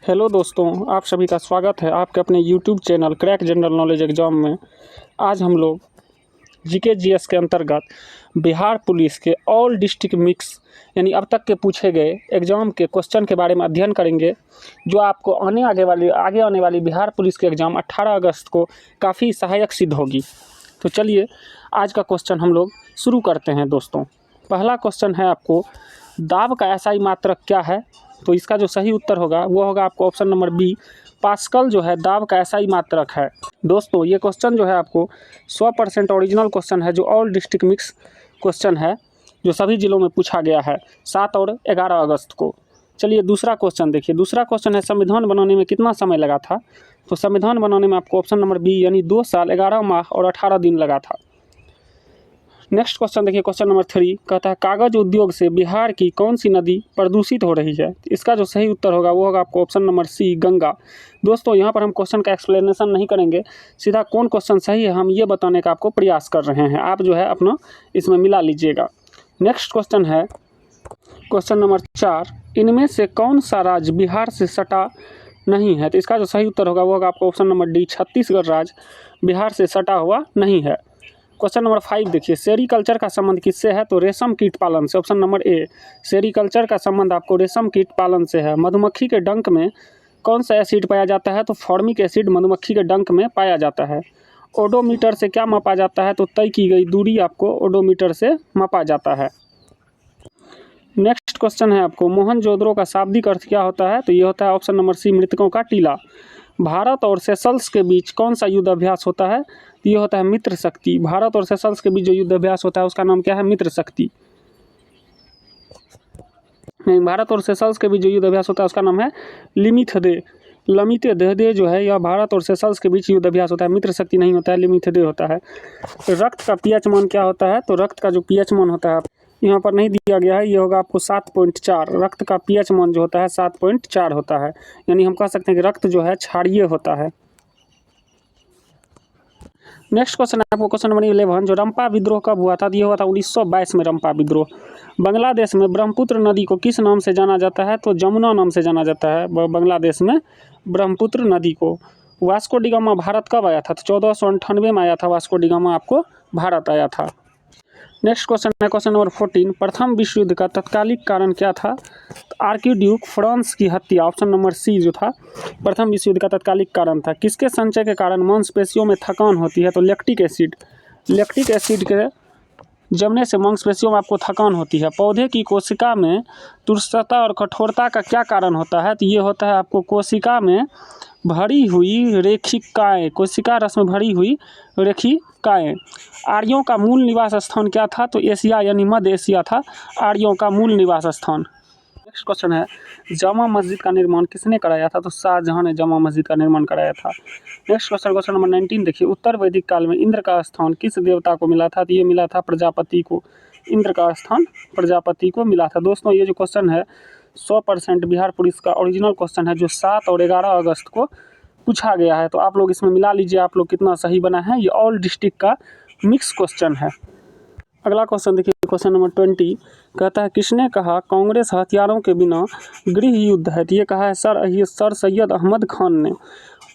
Hello दोस्तों, आप सभी का स्वागत है आपके अपने YouTube channel crack general knowledge exam में। आज हम लोग जीके जीएस के अंतर्गत बिहार पुलिस के ऑल डिस्ट्रिक्ट मिक्स यानी अब तक के पूछे गए एग्ज़ाम के क्वेश्चन के बारे में अध्ययन करेंगे, जो आपको आगे आने वाली बिहार पुलिस के एग्ज़ाम 18 अगस्त को काफ़ी सहायक सिद्ध होगी। तो चलिए आज का क्वेश्चन हम लोग शुरू करते हैं दोस्तों। पहला क्वेश्चन है आपको, दाब का एसआई मात्रक क्या है? तो इसका जो सही उत्तर होगा वो होगा आपको ऑप्शन नंबर बी, पास्कल जो है दाब का एसआई मात्रक है। दोस्तों ये क्वेश्चन जो है आपको 100% ओरिजिनल क्वेश्चन है, जो ऑल डिस्ट्रिक्ट मिक्स क्वेश्चन है, जो सभी जिलों में पूछा गया है 7 और 11 अगस्त को। चलिए दूसरा क्वेश्चन देखिए। दूसरा क्वेश्चन है, संविधान बनाने में कितना समय लगा था? तो संविधान बनाने में आपको ऑप्शन नंबर बी यानी 2 साल 11 माह और 18 दिन लगा था। नेक्स्ट क्वेश्चन देखिए, क्वेश्चन नंबर 3 कहता है, कागज उद्योग से बिहार की कौन सी नदी प्रदूषित हो रही है? इसका जो सही उत्तर होगा वो होगा आपको ऑप्शन नंबर सी, गंगा। दोस्तों यहाँ पर हम क्वेश्चन का एक्सप्लेनेशन नहीं करेंगे, सीधा कौन क्वेश्चन सही है हम ये बताने का आपको प्रयास कर रहे हैं। आप जो है अपना इसमें मिला लीजिएगा। नेक्स्ट क्वेश्चन है क्वेश्चन नंबर 4, इनमें से कौन सा राज्य बिहार से सटा नहीं है? तो इसका जो सही उत्तर होगा वो होगा आपको ऑप्शन नंबर डी, छत्तीसगढ़ राज्य बिहार से सटा हुआ नहीं है। क्वेश्चन नंबर 5 देखिए, सेरीकल्चर का संबंध किससे है? तो रेशम कीट पालन से। ऑप्शन नंबर ए, सेरीकल्चर का संबंध आपको रेशम कीट पालन से है। मधुमक्खी के डंक में कौन सा एसिड पाया जाता है? तो फॉर्मिक एसिड मधुमक्खी के डंक में पाया जाता है। ओडोमीटर से क्या मापा जाता है? तो तय की गई दूरी आपको ओडोमीटर से मापा जाता है। नेक्स्ट क्वेश्चन है आपको, मोहनजोदड़ो का शाब्दिक अर्थ क्या होता है? तो ये होता है ऑप्शन नंबर सी, मृतकों का टीला। भारत और सेशल्स के बीच कौन सा युद्ध अभ्यास होता है? ये होता है मित्र शक्ति। भारत और सेशल्स के बीच जो युद्ध अभ्यास होता है उसका नाम क्या है? मित्र शक्ति। नहीं, भारत और सेशल्स के बीच जो युद्ध अभ्यास होता है उसका नाम है लिमिथदे। लमिथदे जो है यह भारत और सेशल्स के बीच युद्ध अभ्यास होता है, मित्र शक्ति नहीं होता है, लिमिथदे होता है। रक्त का पीएच मान क्या होता है? तो रक्त का जो पीएच मान होता है यहाँ पर नहीं दिया गया है, ये होगा आपको 7.4। रक्त का पीएच मान जो होता है 7.4 होता है, यानी हम कह सकते हैं कि रक्त जो है क्षारीय होता है। नेक्स्ट क्वेश्चन है आपको क्वेश्चन नंबर 11, जो रंपा विद्रोह कब हुआ था? ये हुआ था 1922 में रंपा विद्रोह। बांग्लादेश में ब्रह्मपुत्र नदी को किस नाम से जाना जाता है? तो जमुना नाम से जाना जाता है बांग्लादेश में ब्रह्मपुत्र नदी को। वास्को डी गामा भारत कब आया था? तो 1498 में आया था वास्को डी गामा, आपको भारत आया था। नेक्स्ट क्वेश्चन है क्वेश्चन नंबर 14, प्रथम विश्व युद्ध का तत्कालिक कारण क्या था? आर्किड्यूक फ्रांस की हत्या, ऑप्शन नंबर सी जो था प्रथम विश्व युद्ध का तत्कालिक कारण था। किसके संचय के कारण मांसपेशियों में थकान होती है? तो लैक्टिक एसिड। लैक्टिक एसिड के जमने से मांसपेशियों में आपको थकान होती है। पौधे की कोशिका में तुरसता और कठोरता का क्या कारण होता है? तो ये होता है आपको कोशिका में भरी हुई रेखिकाएँ, कोशिका रस में भरी हुई रेखिकाएँ। आर्यों का मूल निवास स्थान क्या था? तो एशिया यानी मध्य एशिया था आर्यों का मूल निवास स्थान। नेक्स्ट क्वेश्चन है, जामा मस्जिद का निर्माण किसने कराया था? तो शाहजहां ने जामा मस्जिद का निर्माण कराया था। नेक्स्ट क्वेश्चन क्वेश्चन नंबर 19 देखिए, उत्तर वैदिक काल में इंद्र का स्थान किस देवता को मिला था? तो ये मिला था प्रजापति को। इंद्र का स्थान प्रजापति को मिला था। दोस्तों ये जो क्वेश्चन है 100% बिहार पुलिस का ओरिजिनल क्वेश्चन है, जो 7 और 11 अगस्त को पूछा गया है। तो आप लोग इसमें मिला लीजिए आप लोग कितना सही बना है। ये ऑल डिस्ट्रिक्ट का मिक्स क्वेश्चन है। अगला क्वेश्चन देखिए, क्वेश्चन नंबर 20 कहता है, किसने कहा कांग्रेस हथियारों के बिना गृह युद्ध है? तो ये कहा है सर सैयद अहमद खान ने।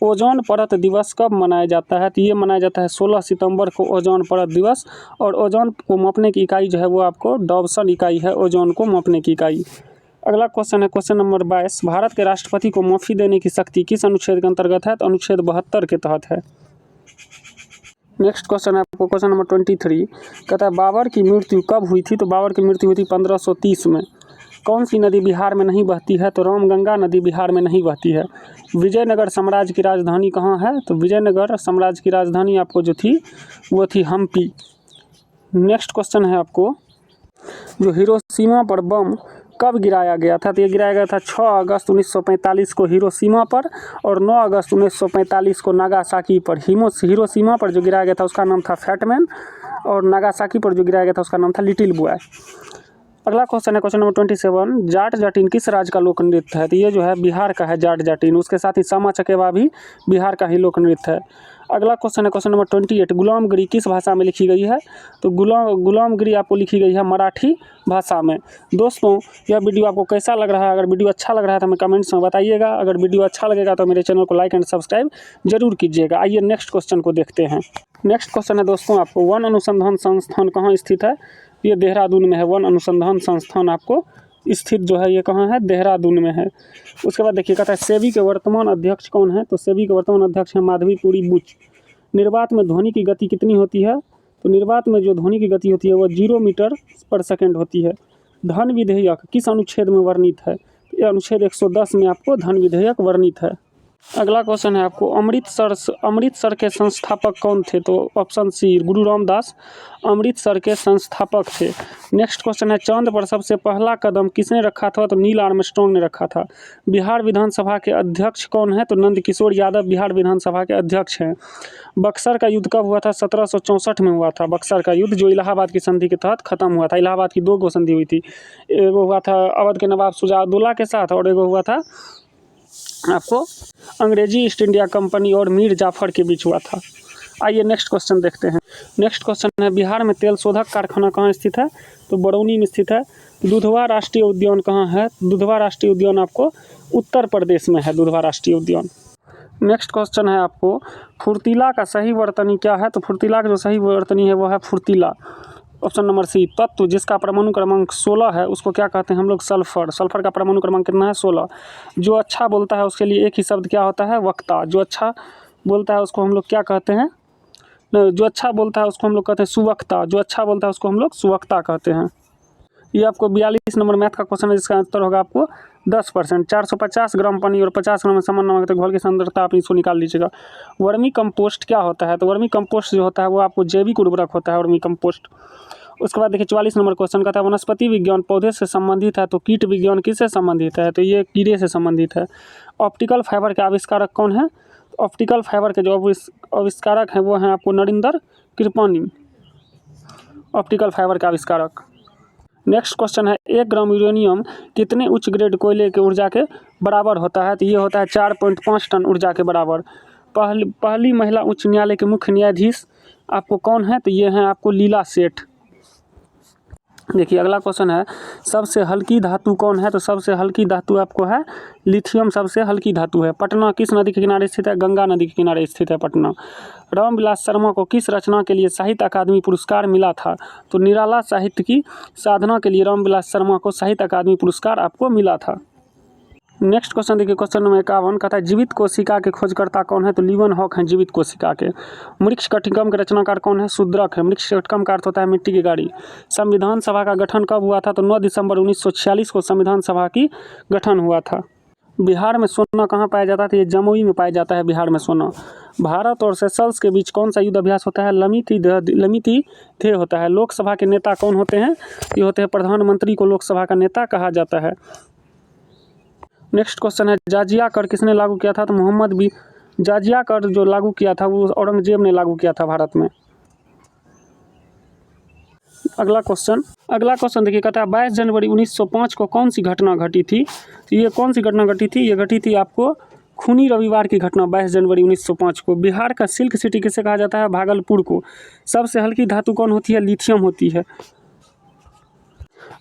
ओजोन परत दिवस कब मनाया जाता है? तो ये मनाया जाता है 16 सितंबर को ओजोन परत दिवस। और ओजोन को मापने की इकाई जो है वो आपको डॉब्सन इकाई है, ओजोन को मापने की इकाई। अगला क्वेश्चन है क्वेश्चन नंबर 22, भारत के राष्ट्रपति को माफी देने की शक्ति किस अनुच्छेद के अंतर्गत है? तो अनुच्छेद 72 के तहत है। नेक्स्ट क्वेश्चन है आपको क्वेश्चन नंबर 23 कहता है, बाबर की मृत्यु कब हुई थी? तो बाबर की मृत्यु हुई थी 1530 में। कौन सी नदी बिहार में नहीं बहती है? तो रामगंगा नदी बिहार में नहीं बहती है। विजयनगर साम्राज्य की राजधानी कहाँ है? तो विजयनगर साम्राज्य की राजधानी आपको जो थी वो थी हम्पी। नेक्स्ट क्वेश्चन है आपको, जो हिरोशिमा पर बम कब गिराया गया था? तो ये गिराया गया था 6 अगस्त 1945 को हिरोशिमा पर, और 9 अगस्त 1945 को नागासाकी पर। हिरोशिमा पर जो गिराया गया था उसका नाम था फैटमैन, और नागासाकी पर जो गिराया गया था उसका नाम था लिटिल बॉय। अगला क्वेश्चन है क्वेश्चन नंबर 27, जाट जाटिन किस राज्य का लोक नृत्य है? तो ये जो है बिहार का है जाट जाटिन। उसके साथ ही सामा चकेवा भी बिहार का ही लोक नृत्य है। अगला क्वेश्चन है क्वेश्चन नंबर 28, गुलामगिरी किस भाषा में लिखी गई है? तो गुलामगिरी आपको लिखी गई है मराठी भाषा में। दोस्तों, यह वीडियो आपको कैसा लग रहा है? अगर वीडियो अच्छा लग रहा है तो हमें कमेंट्स में बताइएगा। अगर वीडियो अच्छा लगेगा तो मेरे चैनल को लाइक एंड सब्सक्राइब जरूर कीजिएगा। आइए नेक्स्ट क्वेश्चन को देखते हैं। नेक्स्ट क्वेश्चन है दोस्तों आपको, वन अनुसंधान संस्थान कहाँ स्थित है? ये देहरादून में है। वन अनुसंधान संस्थान आपको स्थित जो है ये कहाँ है? देहरादून में है। उसके बाद देखिए कहता है सेबी के वर्तमान अध्यक्ष कौन है? तो सेबी के वर्तमान अध्यक्ष है माधवीपुरी बुच। निर्वात में ध्वनि की गति कितनी होती है? तो निर्वात में जो ध्वनि की गति होती है वह 0 मीटर पर सेकेंड होती है। धन विधेयक किस अनुच्छेद में वर्णित है? तो यह अनुच्छेद 110 में आपको धन विधेयक वर्णित है। अगला क्वेश्चन है आपको, अमृतसर के संस्थापक कौन थे? तो ऑप्शन सी गुरु रामदास अमृतसर के संस्थापक थे। नेक्स्ट क्वेश्चन है, चांद पर सबसे पहला कदम किसने रखा था? तो नील आर्मस्ट्रांग ने रखा था। बिहार विधानसभा के अध्यक्ष कौन है? तो नंदकिशोर यादव बिहार विधानसभा के अध्यक्ष हैं। बक्सर का युद्ध कब हुआ था? 1764 में हुआ था बक्सर का युद्ध, जो इलाहाबाद की संधि के तहत खत्म हुआ था। इलाहाबाद की 2 गो संधि हुई थी, एगो हुआ था अवध के नवाब शुजा-उद-दौला के साथ और एगो हुआ था आपको अंग्रेजी ईस्ट इंडिया कंपनी और मीर जाफर के बीच हुआ था। आइए नेक्स्ट क्वेश्चन देखते हैं। नेक्स्ट क्वेश्चन है, बिहार में तेल शोधक कारखाना कहाँ स्थित है? तो बरौनी में स्थित है। दुधवा राष्ट्रीय उद्यान कहाँ है? दुधवा राष्ट्रीय उद्यान आपको उत्तर प्रदेश में है, दुधवा राष्ट्रीय उद्यान। नेक्स्ट क्वेश्चन है आपको, फुर्तीला का सही वर्तनी क्या है? तो फुर्तीला का जो सही वर्तनी है वो है फुर्तीला। ऑप्शन नंबर सी, तत्व जिसका परमाणु क्रमांक 16 है उसको क्या कहते हैं हम लोग? सल्फर। सल्फर का परमाणु क्रमांक कितना है? 16। जो अच्छा बोलता है उसके लिए एक ही शब्द क्या होता है? वक्ता। जो अच्छा बोलता है उसको हम लोग क्या कहते हैं? जो अच्छा बोलता है उसको हम लोग कहते हैं सुवक्ता। जो अच्छा बोलता है उसको हम लोग सुवक्ता कहते हैं। ये आपको 42 नंबर मैथ का क्वेश्चन है, जिसका उत्तर होगा आपको 10%। 450 ग्राम पानी और 50 ग्राम समान नमक घोल की सांद्रता आप इसको निकाल लीजिएगा। वर्मी कंपोस्ट क्या होता है? तो वर्मी कंपोस्ट जो होता है वो आपको जैविक उर्वरक होता है, वर्मी कंपोस्ट। उसके बाद देखिए 44 नंबर क्वेश्चन का था, वनस्पति विज्ञान पौधे से संबंधित है तो कीट विज्ञान किससे संबंधित है? तो ये कीड़े से संबंधित है। ऑप्टिकल फाइबर के आविष्कारक कौन है? ऑप्टिकल फाइबर के जो आविष्कारक हैं वो हैं आपको नरेंद्र कृपलानी, ऑप्टिकल फाइबर का आविष्कारक। नेक्स्ट क्वेश्चन है, 1 ग्राम यूरेनियम कितने उच्च ग्रेड कोयले के ऊर्जा के बराबर होता है? तो ये होता है 4.5 टन ऊर्जा के बराबर। पहली महिला उच्च न्यायालय के मुख्य न्यायाधीश आपको कौन है? तो ये हैं आपको लीला सेठ। देखिए अगला क्वेश्चन है, सबसे हल्की धातु कौन है? तो सबसे हल्की धातु आपको है लिथियम, सबसे हल्की धातु है। पटना किस नदी के किनारे स्थित है? गंगा नदी के किनारे स्थित है पटना। रामविलास शर्मा को किस रचना के लिए साहित्य अकादमी पुरस्कार मिला था? तो निराला साहित्य की साधना के लिए रामविलास शर्मा को साहित्य अकादमी पुरस्कार आपको मिला था। नेक्स्ट क्वेश्चन देखिए क्वेश्चन नंबर 51 कहता है, जीवित कोशिका के खोजकर्ता कौन है? तो लीवन हॉक हैं जीवित कोशिका के। मृक्षकटिकम के रचनाकार कौन है? शूद्रक है। मृक्षकटिकम का अर्थ होता है मिट्टी की गाड़ी। संविधान सभा का गठन कब हुआ था? तो 9 दिसंबर 1946 को संविधान सभा की गठन हुआ था। बिहार में सोना कहाँ पाया जाता है? तो ये जमुई में पाया जाता है बिहार में सोना। भारत और सेशल्स के बीच कौन सा युद्ध अभ्यास होता है? लमिती थे होता है। लोकसभा के नेता कौन होते हैं? ये होते हैं प्रधानमंत्री को लोकसभा का नेता कहा जाता है। नेक्स्ट क्वेश्चन है, जाजिया कर किसने लागू किया था? तो मोहम्मद भी जाजिया कर जो लागू किया था वो औरंगजेब ने लागू किया था भारत में। अगला क्वेश्चन देखिए कहता है, 22 जनवरी 1905 को कौन सी घटना घटी थी? तो ये कौन सी घटना घटी थी? ये घटी थी आपको खूनी रविवार की घटना 22 जनवरी 1905 को। बिहार का सिल्क सिटी किसे कहा जाता है? भागलपुर को। सबसे हल्की धातु कौन होती है? लिथियम होती है।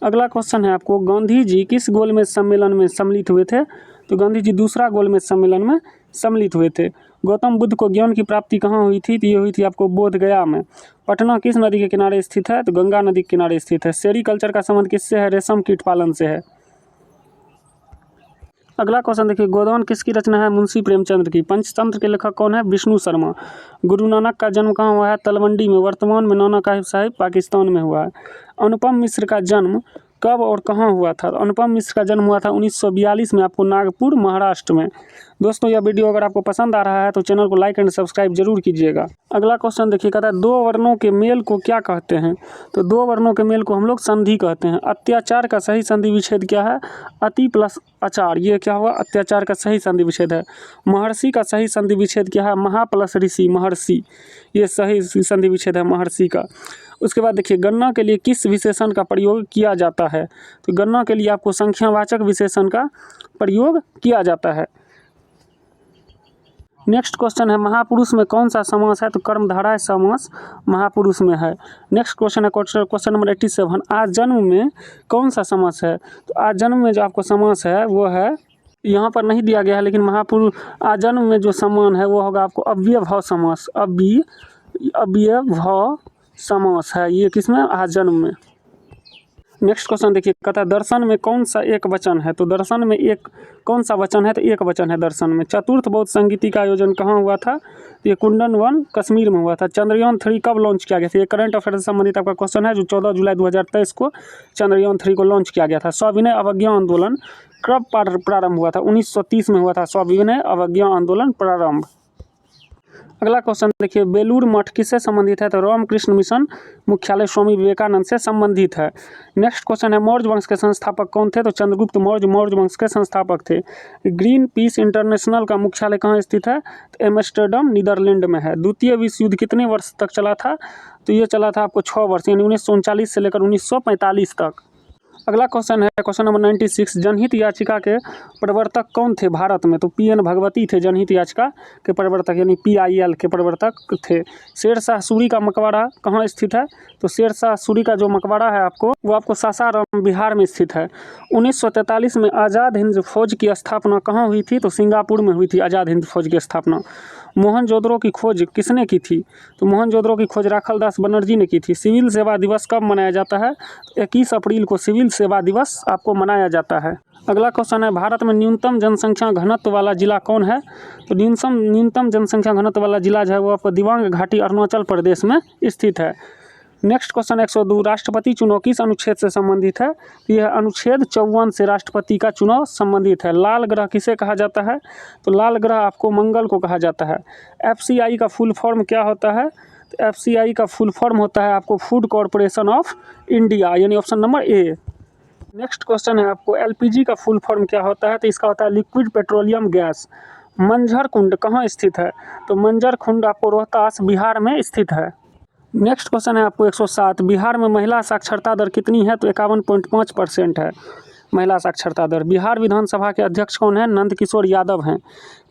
अगला क्वेश्चन है आपको, गांधी जी किस गोलमेज सम्मेलन में सम्मिलित हुए थे? तो गांधी जी दूसरा गोलमेज सम्मेलन में सम्मिलित हुए थे। गौतम बुद्ध को ज्ञान की प्राप्ति कहाँ हुई थी? तो ये हुई थी आपको बोध गया में। पटना किस नदी के किनारे स्थित है? तो गंगा नदी के किनारे स्थित है। सेरीकल्चर का संबंध किससे है? रेशम कीट पालन से है। अगला क्वेश्चन देखिए, गोदान किसकी रचना है? मुंशी प्रेमचंद की। पंचतंत्र के लेखक कौन है? विष्णु शर्मा। गुरु नानक का जन्म कहाँ हुआ है? तलवंडी में। वर्तमान में नानक साहिब पाकिस्तान में हुआ है। अनुपम मिश्र का जन्म कब और कहाँ हुआ था? अनुपम मिश्र का जन्म हुआ था 1942 में आपको नागपुर महाराष्ट्र में। दोस्तों यह वीडियो अगर आपको पसंद आ रहा है तो चैनल को लाइक एंड सब्सक्राइब जरूर कीजिएगा। अगला क्वेश्चन देखिए, कहता है 2 वर्णों के मेल को क्या कहते हैं? तो 2 वर्णों के मेल को हम लोग संधि कहते हैं। अत्याचार का सही संधि विच्छेद क्या है? अति प्लस आचार, ये क्या हुआ? अत्याचार का सही संधि विच्छेद है। महर्षि का सही संधि विच्छेद क्या है? महा प्लस ऋषि, महर्षि, ये सही संधि विच्छेद है महर्षि का। उसके बाद देखिए, गणना के लिए किस विशेषण का प्रयोग किया जाता है? तो गणना के लिए आपको संख्यावाचक विशेषण का प्रयोग किया जाता है। नेक्स्ट क्वेश्चन है, महापुरुष में कौन सा समास है? तो कर्मधारय समास महापुरुष में है। नेक्स्ट क्वेश्चन है क्वेश्चन नंबर 87, आज जन्म में कौन सा समास है? तो आज जन्म में जो आपको समास है वो है, यहाँ पर नहीं दिया गया है, लेकिन महापुरुष आज जन्म में जो समान है वो होगा आपको अव्ययभाव समास। अव्ययभाव समास है ये किसमें? आज जन्म में। नेक्स्ट क्वेश्चन देखिए, कहता है दर्शन में कौन सा एक वचन है? तो दर्शन में एक कौन सा वचन है? तो एक वचन है दर्शन में। चतुर्थ बौद्ध संगीति का आयोजन कहाँ हुआ था? तो ये कुंदन वन कश्मीर में हुआ था। चंद्रयान 3 कब लॉन्च किया गया था? ये करंट अफेयर से संबंधित आपका क्वेश्चन है, जो 14 जुलाई 2023 को चंद्रयान 3 को लॉन्च किया गया था। सविनय अवज्ञा आंदोलन कब प्रारंभ हुआ था? 1930 में हुआ था सविनय अवज्ञा आंदोलन प्रारंभ। अगला क्वेश्चन देखिए, बेलूर मठ किससे संबंधित है? तो रामकृष्ण मिशन मुख्यालय स्वामी विवेकानंद से संबंधित है। नेक्स्ट क्वेश्चन है, मौर्य वंश के संस्थापक कौन थे? तो चंद्रगुप्त मौर्य मौर्य वंश के संस्थापक थे। ग्रीन पीस इंटरनेशनल का मुख्यालय कहाँ स्थित है? तो एम्स्टर्डम नीदरलैंड में है। द्वितीय विश्व युद्ध कितने वर्ष तक चला था? तो ये चला था आपको 6 वर्ष, यानी 1939 से लेकर 1945 तक। अगला क्वेश्चन है क्वेश्चन नंबर 96, जनहित याचिका के प्रवर्तक कौन थे भारत में? तो PN भगवती थे जनहित याचिका के प्रवर्तक, यानी PIL के प्रवर्तक थे। शेरशाह सूरी का मकबरा कहाँ स्थित है? तो शेरशाह सूरी का जो मकबरा है आपको, वो आपको सासाराम बिहार में स्थित है। 1943 में आज़ाद हिंद फौज की स्थापना कहाँ हुई थी? तो सिंगापुर में हुई थी आज़ाद हिंद फौज की स्थापना। मोहनजोदड़ो की खोज किसने की थी? तो मोहनजोदड़ो की खोज राखलदास बनर्जी ने की थी। सिविल सेवा दिवस कब मनाया जाता है? 21 अप्रैल को सिविल सेवा दिवस आपको मनाया जाता है। अगला क्वेश्चन है, भारत में न्यूनतम जनसंख्या घनत्व वाला जिला कौन है? तो न्यूनतम जनसंख्या घनत्व वाला जिला जो है वो आपको दिबांग घाटी अरुणाचल प्रदेश में स्थित है। नेक्स्ट क्वेश्चन 102, राष्ट्रपति चुनाव किस अनुच्छेद से संबंधित है? तो यह अनुच्छेद 54 से राष्ट्रपति का चुनाव संबंधित है। लाल ग्रह किसे कहा जाता है? तो लाल ग्रह आपको मंगल को कहा जाता है। FCI का फुल फॉर्म क्या होता है? तो FCI का फुल फॉर्म होता है आपको फूड कॉरपोरेशन ऑफ इंडिया, यानी option number A। Next question है आपको, LPG का फुल फॉर्म क्या होता है? तो इसका होता है लिक्विड पेट्रोलियम गैस। मंझर कुंड कहाँ स्थित है? तो मंझर कुंड आपको रोहतास बिहार में स्थित है। नेक्स्ट क्वेश्चन है आपको 107, बिहार में महिला साक्षरता दर कितनी है? तो 51.5% है महिला साक्षरता दर। बिहार विधानसभा के अध्यक्ष कौन है? नंद किशोर यादव हैं।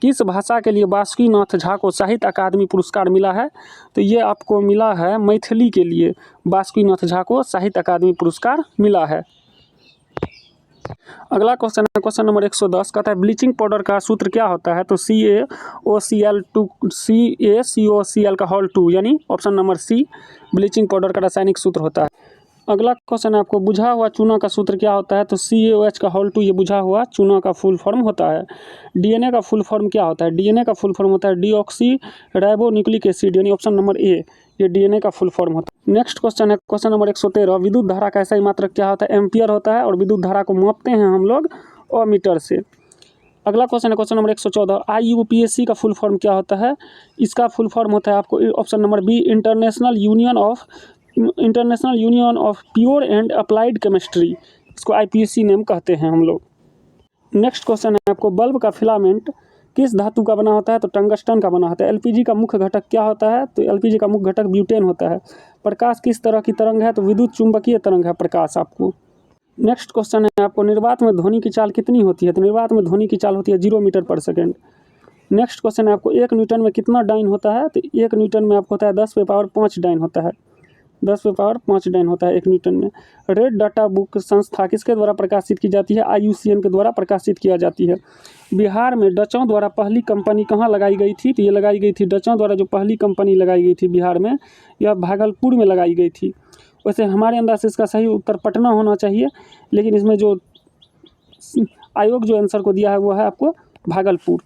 किस भाषा के लिए बासुकीनाथ झा को साहित्य अकादमी पुरस्कार मिला है? तो ये आपको मिला है मैथिली के लिए, बासुकीनाथ झा को साहित्य अकादमी पुरस्कार मिला है। अगला क्वेश्चन है क्वेश्चन नंबर 110, कहता है ब्लीचिंग पाउडर का सूत्र क्या होता है? तो CaCO2 का होल 2, यानी option number C bleaching powder का रासायनिक सूत्र होता है। अगला क्वेश्चन है आपको, बुझा हुआ चूना का सूत्र क्या होता है? तो CaOH का होल 2, ये बुझा हुआ चूना का फुल फॉर्म होता है। DNA का फुल फॉर्म क्या होता है? DNA का फुल फॉर्म होता है डीऑक्सी राइबोन्यूक्लिक एसिड, यानी ऑप्शन नंबर A ये DNA का फुल फॉर्म होता है। नेक्स्ट क्वेश्चन है क्वेश्चन नंबर 113, विद्युत धारा का SI मात्रक क्या होता है? एम्पियर होता है, और विद्युत धारा को मापते हैं हम लोग ओमीटर से। अगला क्वेश्चन है क्वेश्चन नंबर 114, IUPAC का फुल फॉर्म क्या होता है? इसका फुल फॉर्म होता है आपको option number B international union of pure and applied chemistry, इसको IPAC नेम कहते हैं हम लोग। नेक्स्ट क्वेश्चन है आपको, बल्ब का फिलामेंट किस धातु का बना होता है? तो टंगस्टन का बना होता है। LPG का मुख्य घटक क्या होता है? तो LPG का मुख्य घटक ब्यूटेन होता है। प्रकाश किस तरह की तरंग है? तो विद्युत चुंबकीय तरंग है प्रकाश आपको। नेक्स्ट क्वेश्चन है आपको, निर्वात में ध्वनि की चाल कितनी होती है? तो निर्वात में ध्वनि की चाल होती है 0 मीटर पर सेकेंड। नेक्स्ट क्वेश्चन है आपको, 1 न्यूटन में कितना डाइन होता है? तो 1 न्यूटन में आपको होता है 10⁵ डाइन होता है। 10⁵ डाइन होता है 1 न्यूटन में। रेड डाटा बुक संस्था किसके द्वारा प्रकाशित की जाती है? IUCN के द्वारा प्रकाशित किया जाती है। बिहार में डचों द्वारा पहली कंपनी कहाँ लगाई गई थी? तो ये लगाई गई थी, डचों द्वारा जो पहली कंपनी लगाई गई थी बिहार में, यह भागलपुर में लगाई गई थी। वैसे हमारे अंदाज से इसका सही उत्तर पटना होना चाहिए, लेकिन इसमें जो आयोग जो आंसर को दिया है वो है आपको भागलपुर।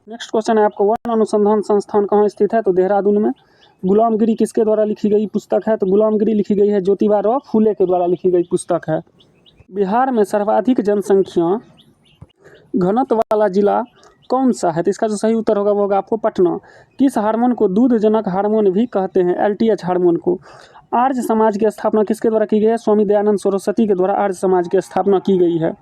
नेक्स्ट क्वेश्चन है आपको, वन अनुसंधान संस्थान कहाँ स्थित है? तो देहरादून में। गुलामगिरी किसके द्वारा लिखी गई पुस्तक है? तो गुलामगिरी लिखी गई है ज्योतिबा राव फूले के द्वारा लिखी गई पुस्तक है। बिहार में सर्वाधिक जनसंख्या घनत्व वाला जिला कौन सा है? तो इसका जो सही उत्तर होगा वो होगा आपको पटना। किस हार्मोन को दूधजनक हार्मोन भी कहते हैं? LTH हार्मोन को। आर्य समाज की स्थापना किसके द्वारा की गई है? स्वामी दयानंद सरस्वती के द्वारा आर्य समाज की स्थापना की गई है।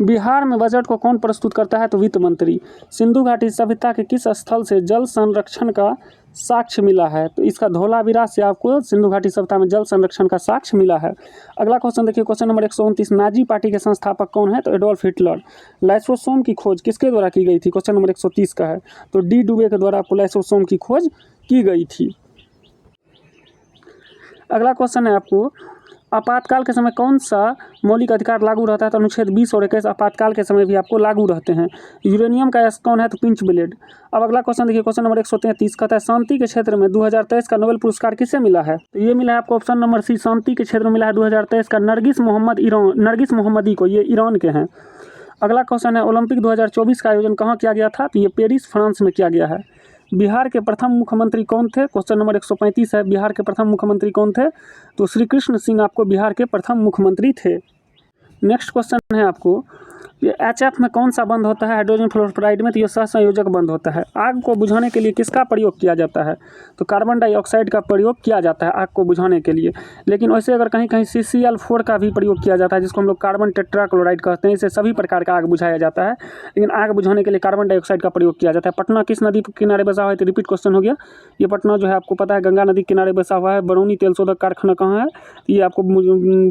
बिहार में बजट को कौन प्रस्तुत करता है? तो वित्त मंत्री। सिंधु घाटी सभ्यता के किस स्थल से जल संरक्षण का साक्ष्य मिला है? तो इसका धोलावीरा से आपको सिंधु घाटी सभ्यता में जल संरक्षण का साक्ष्य मिला है। अगला क्वेश्चन देखिए, क्वेश्चन नंबर 129। नाजी पार्टी के संस्थापक कौन है? तो एडोल्फ हिटलर। लाइसोसोम की खोज किसके द्वारा की गई थी? क्वेश्चन नंबर 130 का है। तो डी डुबे के द्वारा आपको लाइसोसोम की खोज की गई थी। अगला क्वेश्चन है आपको, आपातकाल के समय कौन सा मौलिक अधिकार लागू रहता है? तो अनुच्छेद 20 और 21 आपातकाल के समय भी आपको लागू रहते हैं। यूरेनियम का अयस्क कौन है? तो पिंच ब्लेड। अब अगला क्वेश्चन देखिए, क्वेश्चन नंबर 133 कहता है शांति के क्षेत्र में 2023 का नोबेल पुरस्कार किसे मिला है? तो ये मिला है आपको ऑप्शन नंबर सी, शांति के क्षेत्र में मिला है 2023 का नरगिस मोहम्मदी को। ये ईरान के हैं। अगला क्वेश्चन है, ओलंपिक 2024 का आयोजन कहाँ किया गया था? तो ये पेरिस फ्रांस में किया गया है। बिहार के प्रथम मुख्यमंत्री कौन थे? क्वेश्चन नंबर 135 है, बिहार के प्रथम मुख्यमंत्री कौन थे? तो श्री कृष्ण सिंह आपको बिहार के प्रथम मुख्यमंत्री थे। नेक्स्ट क्वेश्चन है आपको, HF में कौन सा बंद होता है हाइड्रोजन फ्लोराइड में? तो ये सहसंयोजक बंद होता है। आग को बुझाने के लिए किसका प्रयोग किया जाता है? तो कार्बन डाइऑक्साइड का प्रयोग किया जाता है आग को बुझाने के लिए। लेकिन वैसे अगर कहीं कहीं CCl4 का भी प्रयोग किया जाता है, जिसको हम लोग कार्बन टेट्राक्लोराइड कहते हैं। इससे सभी प्रकार का आग बुझाया जाता है, लेकिन आग बुझाने के लिए कार्बन डाइऑक्साइड का प्रयोग किया जाता है। पटना किस नदी के किनारे बसा हुआ है? तो रिपीट क्वेश्चन हो गया। ये पटना जो है आपको पता है गंगा नदी के किनारे बसा हुआ है। बरौनी तेल शोधक कारखाना कहाँ है? ये आपको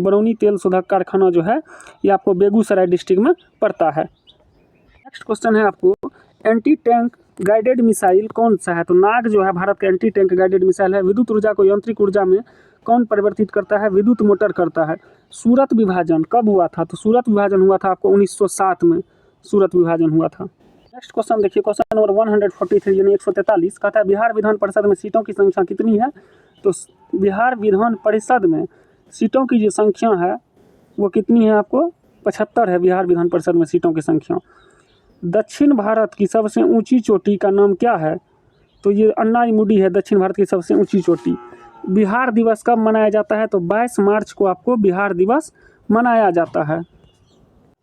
बरौनी तेल शोधक कारखाना जो है ये आपको बेगूसराय डिस्ट्रिक्ट में पड़ता है। नेक्स्ट क्वेश्चन है आपको, एंटी टैंक गाइडेड मिसाइल कौन सा है? तो नाग जो है भारत का एंटी टैंक गाइडेड मिसाइल है। विद्युत ऊर्जा को यांत्रिक ऊर्जा में कौन परिवर्तित करता है? विद्युत मोटर करता है। सूरत विभाजन कब हुआ था? तो सूरत विभाजन हुआ था आपको 1907 में सूरत विभाजन हुआ था। नेक्स्ट क्वेश्चन देखिए, क्वेश्चन नंबर 143 यानी 143 कहता है बिहार विधान परिषद में सीटों की संख्या कितनी है? तो बिहार विधान परिषद में सीटों की जो संख्या है वो कितनी है? आपको 75 है बिहार विधान परिषद में सीटों की संख्या। दक्षिण भारत की सबसे ऊंची चोटी का नाम क्या है? तो ये अन्नाईमुडी है दक्षिण भारत की सबसे ऊंची चोटी। बिहार दिवस कब मनाया जाता है? तो 22 मार्च को आपको बिहार दिवस मनाया जाता है।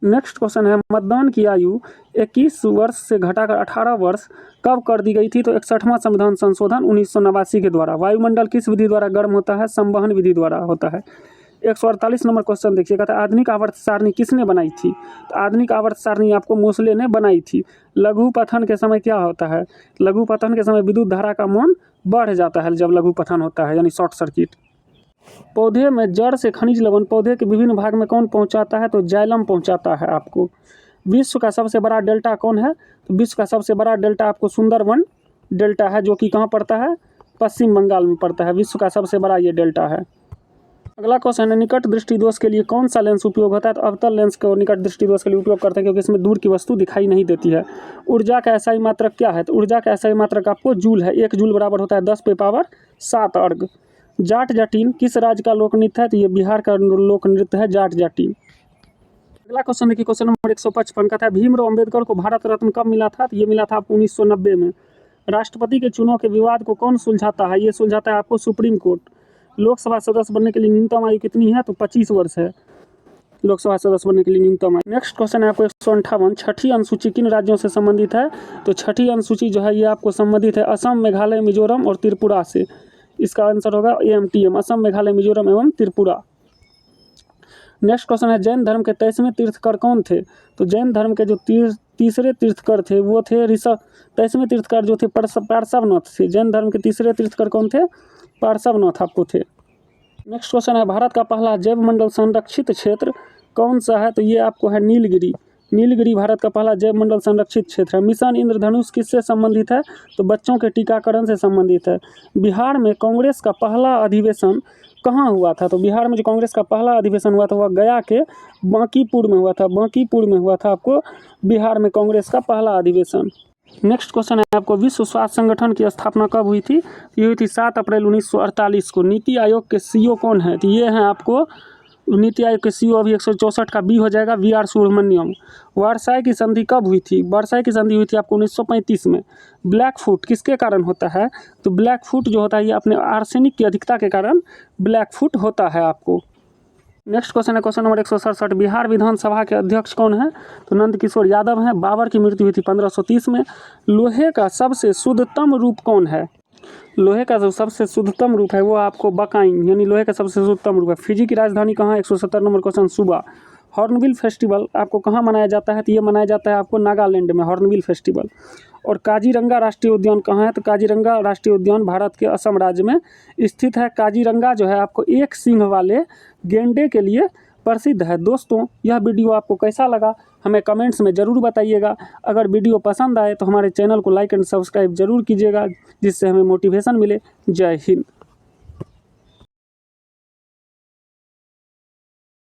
नेक्स्ट क्वेश्चन है, मतदान की आयु 21 वर्ष से घटाकर 18 वर्ष कब कर दी गई थी? तो 61वां संविधान संशोधन 1989 के द्वारा। वायुमंडल किस विधि द्वारा गर्म होता है? संवहन विधि द्वारा होता है। 148 नंबर क्वेश्चन देखिए, कहता है आधुनिक आवर्त सारणी किसने बनाई थी? तो आधुनिक आवर्त सारणी आपको मोसले ने बनाई थी। लघु पथन के समय क्या होता है? लघु पथन के समय विद्युत धारा का मान बढ़ जाता है जब लघु पथन होता है, यानी शॉर्ट सर्किट। पौधे में जड़ से खनिज लवण पौधे के विभिन्न भाग में कौन पहुंचाता है? तो जाइलम पहुंचाता है आपको। विश्व का सबसे बड़ा डेल्टा कौन है? तो विश्व का सबसे बड़ा डेल्टा आपको सुंदरवन डेल्टा है, जो कि कहाँ पड़ता है? पश्चिम बंगाल में पड़ता है। विश्व का सबसे बड़ा ये डेल्टा है। अगला क्वेश्चन है, निकट दृष्टि दोष के लिए कौन सा लेंस उपयोग होता है? तो अवतल लेंस को निकट दृष्टि दोष के लिए उपयोग करते हैं, क्योंकि इसमें दूर की वस्तु दिखाई नहीं देती है। ऊर्जा का एसआई मात्रक क्या है? तो ऊर्जा का एसआई मात्रक आपको जूल है। 1 जूल बराबर होता है 10⁻7 अर्ग। जाट जाटिन किस राज्य का लोक नृत्य है? तो ये बिहार का लोक नृत्य है जाट जाटिन। अगला क्वेश्चन देखिए, क्वेश्चन नंबर 155 का था भीमराव अम्बेडकर को भारत रत्न कब मिला था? तो ये मिला था आपको 1990 में। राष्ट्रपति के चुनाव के विवाद को कौन सुलझाता है? ये सुलझाता है आपको सुप्रीम कोर्ट। लोकसभा सदस्य बनने के लिए न्यूनतम आयु कितनी है? तो 25 वर्ष है लोकसभा सदस्य बनने के लिए न्यूनतम आयु। नेक्स्ट क्वेश्चन है आपको 158, छठी अनुसूची किन राज्यों से संबंधित है? तो छठी अनुसूची जो है ये आपको संबंधित है असम, मेघालय, मिजोरम और त्रिपुरा से। इसका आंसर होगा AMTM, असम, मेघालय, मिजोरम एवं त्रिपुरा। नेक्स्ट क्वेश्चन है, जैन धर्म के 23वें तीर्थकर कौन थे? तो जैन धर्म के जो तीसरे तीर्थकर थे वो थे 23वें तीर्थकर जो थे पार्श्वनाथ थे। जैन धर्म के तीसरे तीर्थकर कौन थे? पार्श्वनाथ आपको थे। नेक्स्ट क्वेश्चन है, भारत का पहला जैव मंडल संरक्षित क्षेत्र कौन सा है? तो ये आपको है नीलगिरी। नीलगिरी भारत का पहला जैव मंडल संरक्षित क्षेत्र है। मिशन इंद्रधनुष किससे संबंधित है? तो बच्चों के टीकाकरण से संबंधित है। बिहार में कांग्रेस का पहला अधिवेशन कहाँ हुआ था? तो बिहार में जो कांग्रेस का पहला अधिवेशन हुआ था वह गया के बांकीपुर में हुआ था। बांकीपुर में हुआ था आपको बिहार में कांग्रेस का पहला अधिवेशन। नेक्स्ट क्वेश्चन है आपको, विश्व स्वास्थ्य संगठन की स्थापना कब हुई थी? ये हुई थी 7 अप्रैल 1948 को। नीति आयोग के CEO कौन है? तो ये हैं आपको नीति आयोग के CEO, अभी 164 का बी हो जाएगा, VR सुब्रमण्यम। वर्साई की संधि कब हुई थी? वर्साई की संधि हुई थी आपको 1935 में। ब्लैक फुट किसके कारण होता है? तो ब्लैक फुट जो होता है ये अपने आर्सेनिक की अधिकता के कारण ब्लैक फुट होता है आपको। नेक्स्ट क्वेश्चन है क्वेश्चन नंबर 167, बिहार विधानसभा के अध्यक्ष कौन है? तो नंद किशोर यादव हैं। बाबर की मृत्यु हुई थी 1530 में। लोहे का सबसे शुद्धतम रूप कौन है? लोहे का जो सबसे शुद्धतम रूप है वो आपको बकाइन, यानी लोहे का सबसे शुद्धतम रूप है। फिजी की राजधानी कहाँ है? 170 नंबर क्वेश्चन, सुबा। हॉर्नबिल फेस्टिवल आपको कहाँ मनाया जाता है? तो ये मनाया जाता है आपको नागालैंड में, हॉर्नबिल फेस्टिवल। और काजीरंगा राष्ट्रीय उद्यान कहाँ है? तो काजीरंगा राष्ट्रीय उद्यान भारत के असम राज्य में स्थित है। काजीरंगा जो है आपको एक सींग वाले गेंडे के लिए प्रसिद्ध है। दोस्तों, यह वीडियो आपको कैसा लगा हमें कमेंट्स में ज़रूर बताइएगा। अगर वीडियो पसंद आए तो हमारे चैनल को लाइक एंड सब्सक्राइब जरूर कीजिएगा, जिससे हमें मोटिवेशन मिले। जय हिंद।